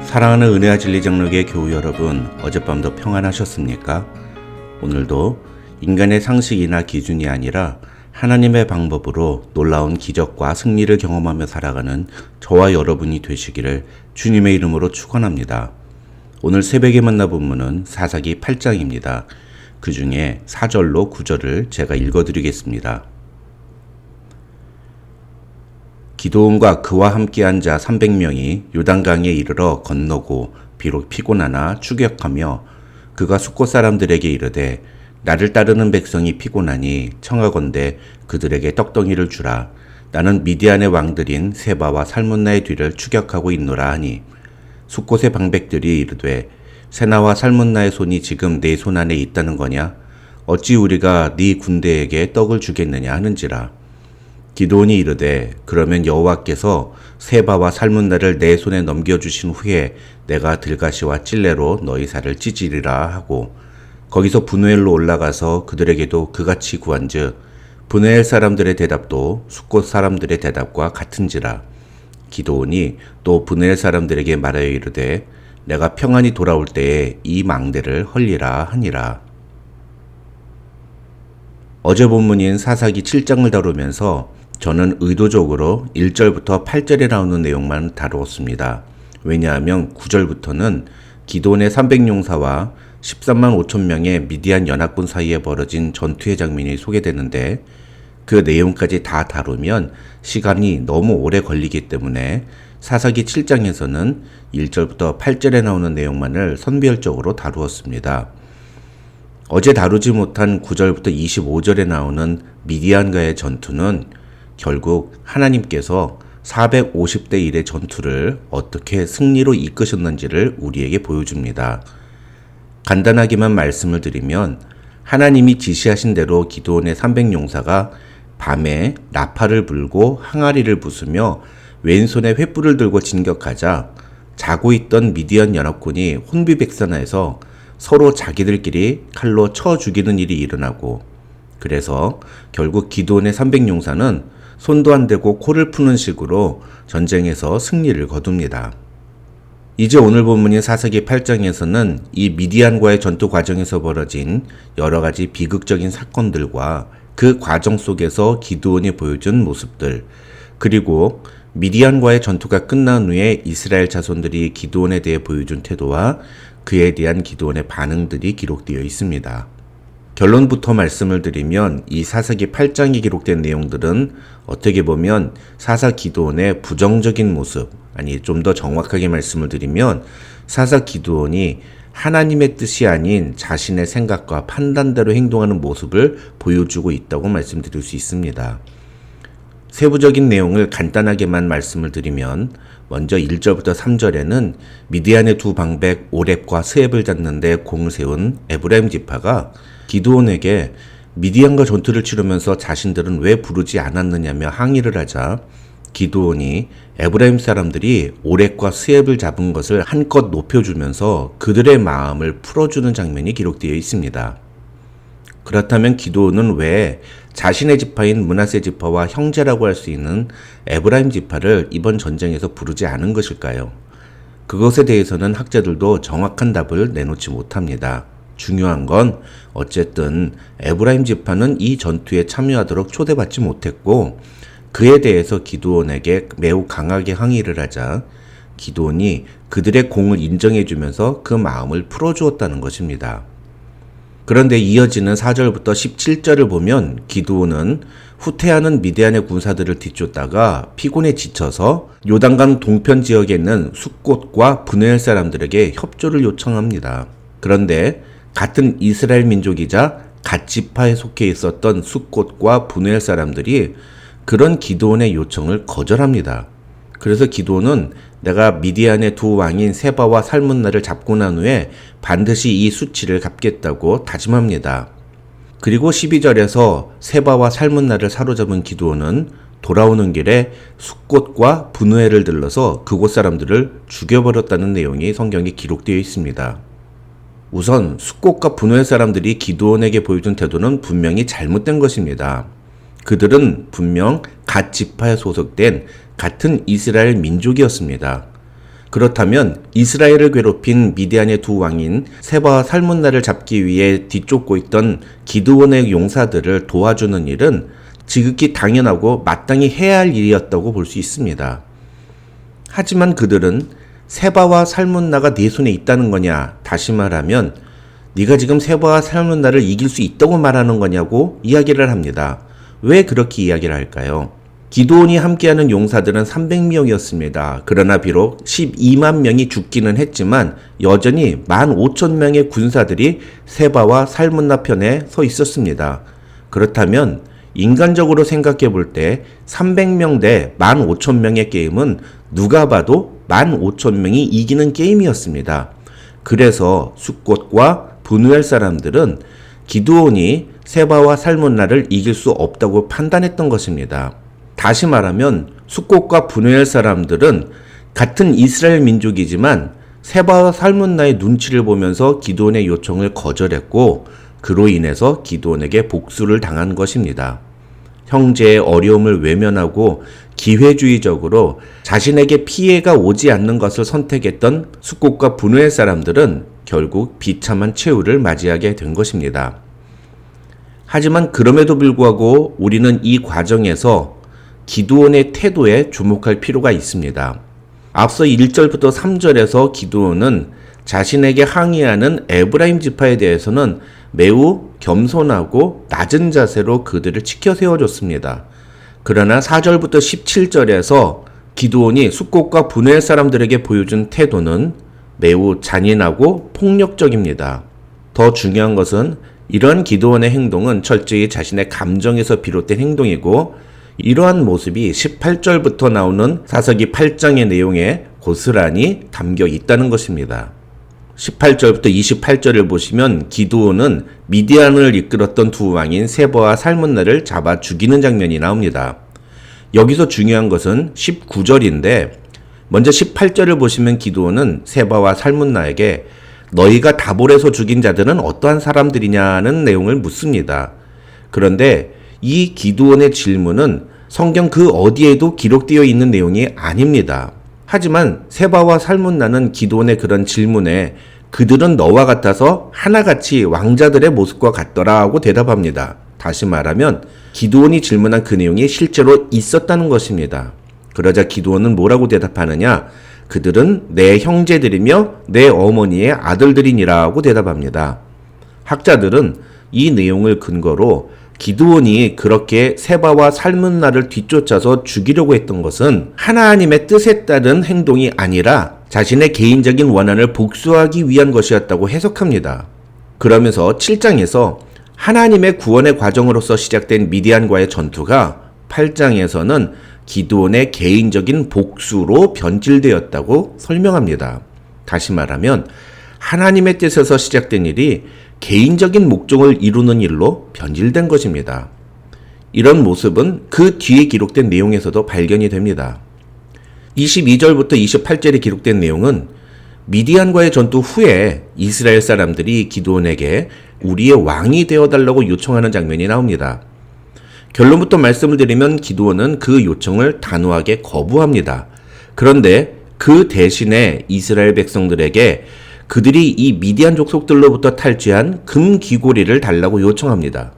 사랑하는 은혜와 진리 장로교회 교우 여러분, 어젯밤도 평안하셨습니까? 오늘도 인간의 상식이나 기준이 아니라 하나님의 방법으로 놀라운 기적과 승리를 경험하며 살아가는 저와 여러분이 되시기를 주님의 이름으로 축원합니다. 오늘 새벽에 만나 본문은 사사기 8장입니다. 그 중에 4절로 9절을 제가 읽어드리겠습니다. 기드온과 그와 함께한 자 300명이 요단강에 이르러 건너고 비록 피곤하나 추격하며 그가 숫곳 사람들에게 이르되 나를 따르는 백성이 피곤하니 청하건대 그들에게 떡덩이를 주라. 나는 미디안의 왕들인 세바와 살문나의 뒤를 추격하고 있노라 하니 숫곳의 방백들이 이르되 세나와 살문나의 손이 지금 내 손 안에 있다는 거냐? 어찌 우리가 네 군대에게 떡을 주겠느냐 하는지라. 기드온이 이르되 그러면 여호와께서 세바와 살문나를 내 손에 넘겨주신 후에 내가 들가시와 찔레로 너희 살을 찢으리라 하고 거기서 브누엘로 올라가서 그들에게도 그같이 구한즉 브누엘 사람들의 대답도 숫곳 사람들의 대답과 같은지라. 기드온이 또 브누엘 사람들에게 말하여 이르되 내가 평안히 돌아올 때에 이 망대를 헐리라 하니라. 어제 본문인 사사기 7장을 다루면서 저는 의도적으로 1절부터 8절에 나오는 내용만 다루었습니다. 왜냐하면 9절부터는 기드온의 300용사와 13만 5천 명의 미디안 연합군 사이에 벌어진 전투의 장면이 소개되는데 그 내용까지 다 다루면 시간이 너무 오래 걸리기 때문에 사사기 7장에서는 1절부터 8절에 나오는 내용만을 선별적으로 다루었습니다. 어제 다루지 못한 9절부터 25절에 나오는 미디안과의 전투는 결국 하나님께서 450대 1의 전투를 어떻게 승리로 이끄셨는지를 우리에게 보여줍니다. 간단하게만 말씀을 드리면 하나님이 지시하신 대로 기드온의 300용사가 밤에 나팔을 불고 항아리를 부수며 왼손에 횃불을 들고 진격하자 자고 있던 미디안 연합군이 혼비백산해서 서로 자기들끼리 칼로 쳐 죽이는 일이 일어나고 그래서 결국 기드온의 300용사는 손도 안 대고 코를 푸는 식으로 전쟁에서 승리를 거둡니다. 이제 오늘 본문인 사사기 8장에서는 이 미디안과의 전투 과정에서 벌어진 여러 가지 비극적인 사건들과 그 과정 속에서 기드온이 보여준 모습들, 그리고 미디안과의 전투가 끝난 후에 이스라엘 자손들이 기드온에 대해 보여준 태도와 그에 대한 기드온의 반응들이 기록되어 있습니다. 결론부터 말씀을 드리면 이 사사기 8장에 기록된 내용들은 어떻게 보면 사사 기드온의 부정적인 모습, 아니 좀 더 정확하게 말씀을 드리면 사사 기드온이 하나님의 뜻이 아닌 자신의 생각과 판단대로 행동하는 모습을 보여주고 있다고 말씀드릴 수 있습니다. 세부적인 내용을 간단하게만 말씀을 드리면 먼저 1절부터 3절에는 미디안의 두 방백 오렙과 스앱을 잡는 데 공을 세운 에브라임 지파가 기드온에게 미디안과 전투를 치르면서 자신들은 왜 부르지 않았느냐며 항의를 하자 기드온이 에브라임 사람들이 오렙과 스앱을 잡은 것을 한껏 높여주면서 그들의 마음을 풀어주는 장면이 기록되어 있습니다. 그렇다면 기드온은 왜 자신의 지파인 므낫세 지파와 형제라고 할 수 있는 에브라임 지파를 이번 전쟁에서 부르지 않은 것일까요? 그것에 대해서는 학자들도 정확한 답을 내놓지 못합니다. 중요한 건 어쨌든 에브라임 지파는 이 전투에 참여하도록 초대받지 못했고 그에 대해서 기드온에게 매우 강하게 항의를 하자 기드온이 그들의 공을 인정해주면서 그 마음을 풀어주었다는 것입니다. 그런데 이어지는 4절부터 17절을 보면 기드온은 후퇴하는 미디안의 군사들을 뒤쫓다가 피곤에 지쳐서 요단강 동편 지역에 있는 숫곳과 브누엘 사람들에게 협조를 요청합니다. 그런데 같은 이스라엘 민족이자 갓 지파에 속해 있었던 숫곳과 브누엘 사람들이 그런 기드온의 요청을 거절합니다. 그래서 기드온은 내가 미디안의 두 왕인 세바와 살문나를 잡고 난 후에 반드시 이 수치를 갚겠다고 다짐합니다. 그리고 12절에서 세바와 살문나를 사로잡은 기드온은 돌아오는 길에 숫곳과 브누엘을 들러서 그곳 사람들을 죽여버렸다는 내용이 성경에 기록되어 있습니다. 우선 숫곳과 브누엘 사람들이 기드온에게 보여준 태도는 분명히 잘못된 것입니다. 그들은 분명 갓 지파에 소속된 같은 이스라엘 민족이었습니다. 그렇다면 이스라엘을 괴롭힌 미디안의 두 왕인 세바와 살문나를 잡기 위해 뒤쫓고 있던 기드온의 용사들을 도와주는 일은 지극히 당연하고 마땅히 해야 할 일이었다고 볼 수 있습니다. 하지만 그들은 세바와 살문나가 네 손에 있다는 거냐, 다시 말하면 네가 지금 세바와 살문나를 이길 수 있다고 말하는 거냐고 이야기를 합니다. 왜 그렇게 이야기를 할까요? 기드온이 함께하는 용사들은 300명이었습니다. 그러나 비록 12만 명이 죽기는 했지만 여전히 15,000명의 군사들이 세바와 살문나 편에 서 있었습니다. 그렇다면 인간적으로 생각해 볼 때 300명 대 15,000명의 게임은 누가 봐도 15,000명이 이기는 게임이었습니다. 그래서 숫곳과 브누엘 사람들은 기드온이 세바와 살문나를 이길 수 없다고 판단했던 것입니다. 다시 말하면 숫곳과 브누엘 사람들은 같은 이스라엘 민족이지만 세바와 살문나의 눈치를 보면서 기드온의 요청을 거절했고 그로 인해서 기드온에게 복수를 당한 것입니다. 형제의 어려움을 외면하고 기회주의적으로 자신에게 피해가 오지 않는 것을 선택했던 숫곳과 브누엘 사람들은 결국 비참한 최후를 맞이하게 된 것입니다. 하지만 그럼에도 불구하고 우리는 이 과정에서 기드온의 태도에 주목할 필요가 있습니다. 앞서 1절부터 3절에서 기드온은 자신에게 항의하는 에브라임 지파에 대해서는 매우 겸손하고 낮은 자세로 그들을 치켜 세워줬습니다. 그러나 4절부터 17절에서 기드온이 숫곳과 브누엘 사람들에게 보여준 태도는 매우 잔인하고 폭력적입니다. 더 중요한 것은 이러한 기드온의 행동은 철저히 자신의 감정에서 비롯된 행동이고 이러한 모습이 18절부터 나오는 사사기 8장의 내용에 고스란히 담겨 있다는 것입니다. 18절부터 28절을 보시면 기드온은 미디안을 이끌었던 두 왕인 세바와 살문나를 잡아 죽이는 장면이 나옵니다. 여기서 중요한 것은 19절인데 먼저 18절을 보시면 기드온은 세바와 살문나에게 너희가 다볼에서 죽인 자들은 어떠한 사람들이냐는 내용을 묻습니다. 그런데 이 기드온의 질문은 성경 그 어디에도 기록되어 있는 내용이 아닙니다. 하지만 세바와 살문나는 기드온의 그런 질문에 그들은 너와 같아서 하나같이 왕자들의 모습과 같더라 하고 대답합니다. 다시 말하면 기드온이 질문한 그 내용이 실제로 있었다는 것입니다. 그러자 기드온은 뭐라고 대답하느냐? 그들은 내 형제들이며 내 어머니의 아들들이니라고 대답합니다. 학자들은 이 내용을 근거로 기드온이 그렇게 세바와 살문나를 뒤쫓아서 죽이려고 했던 것은 하나님의 뜻에 따른 행동이 아니라 자신의 개인적인 원한을 복수하기 위한 것이었다고 해석합니다. 그러면서 7장에서 하나님의 구원의 과정으로서 시작된 미디안과의 전투가 8장에서는 기드온의 개인적인 복수로 변질되었다고 설명합니다. 다시 말하면 하나님의 뜻에서 시작된 일이 개인적인 목적을 이루는 일로 변질된 것입니다. 이런 모습은 그 뒤에 기록된 내용에서도 발견이 됩니다. 22절부터 28절에 기록된 내용은 미디안과의 전투 후에 이스라엘 사람들이 기드온에게 우리의 왕이 되어달라고 요청하는 장면이 나옵니다. 결론부터 말씀을 드리면 기드온은 그 요청을 단호하게 거부합니다. 그런데 그 대신에 이스라엘 백성들에게 그들이 이 미디안 족속들로부터 탈취한 금 귀고리를 달라고 요청합니다.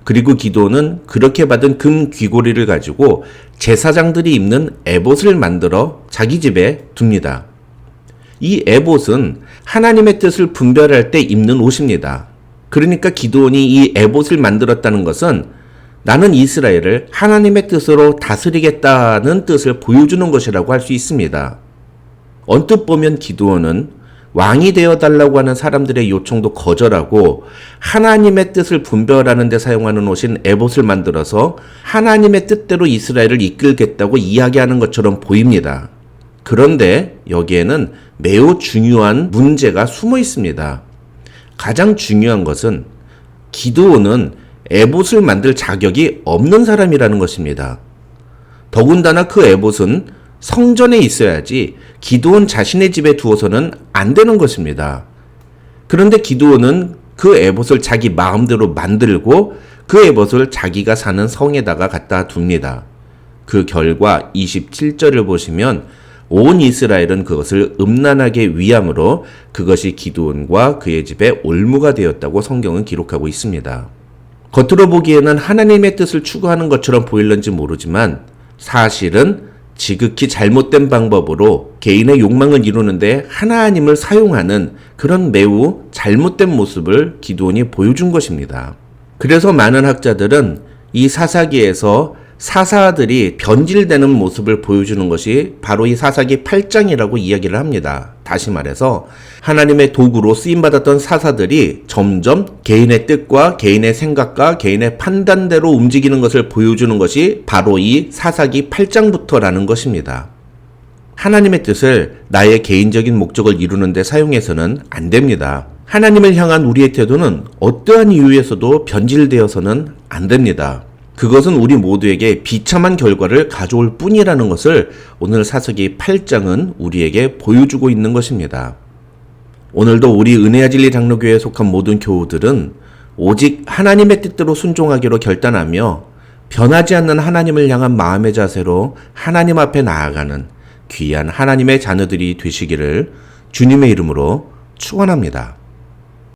그리고 기드온은 그렇게 받은 금 귀고리를 가지고 제사장들이 입는 에봇을 만들어 자기 집에 둡니다. 이 에봇은 하나님의 뜻을 분별할 때 입는 옷입니다. 그러니까 기드온이 이 에봇을 만들었다는 것은 나는 이스라엘을 하나님의 뜻으로 다스리겠다는 뜻을 보여주는 것이라고 할 수 있습니다. 언뜻 보면 기드온은 왕이 되어달라고 하는 사람들의 요청도 거절하고 하나님의 뜻을 분별하는 데 사용하는 옷인 에봇을 만들어서 하나님의 뜻대로 이스라엘을 이끌겠다고 이야기하는 것처럼 보입니다. 그런데 여기에는 매우 중요한 문제가 숨어 있습니다. 가장 중요한 것은 기드온은 에봇을 만들 자격이 없는 사람이라는 것입니다. 더군다나 그 에봇은 성전에 있어야지 기드온 자신의 집에 두어서는 안 되는 것입니다. 그런데 기드온은 그 에봇을 자기 마음대로 만들고 그 에봇을 자기가 사는 성에다가 갖다 둡니다. 그 결과 27절을 보시면 온 이스라엘은 그것을 음란하게 위함으로 그것이 기드온과 그의 집에 올무가 되었다고 성경은 기록하고 있습니다. 겉으로 보기에는 하나님의 뜻을 추구하는 것처럼 보일런지 모르지만 사실은 지극히 잘못된 방법으로 개인의 욕망을 이루는데 하나님을 사용하는 그런 매우 잘못된 모습을 기드온이 보여준 것입니다. 그래서 많은 학자들은 이 사사기에서 사사들이 변질되는 모습을 보여주는 것이 바로 이 사사기 8장이라고 이야기를 합니다. 다시 말해서 하나님의 도구로 쓰임받았던 사사들이 점점 개인의 뜻과 개인의 생각과 개인의 판단대로 움직이는 것을 보여주는 것이 바로 이 사사기 8장부터라는 것입니다. 하나님의 뜻을 나의 개인적인 목적을 이루는 데 사용해서는 안 됩니다. 하나님을 향한 우리의 태도는 어떠한 이유에서도 변질되어서는 안 됩니다. 그것은 우리 모두에게 비참한 결과를 가져올 뿐이라는 것을 오늘 사사기 8장은 우리에게 보여주고 있는 것입니다. 오늘도 우리 은혜와 진리 장로교회에 속한 모든 교우들은 오직 하나님의 뜻대로 순종하기로 결단하며 변하지 않는 하나님을 향한 마음의 자세로 하나님 앞에 나아가는 귀한 하나님의 자녀들이 되시기를 주님의 이름으로 축원합니다.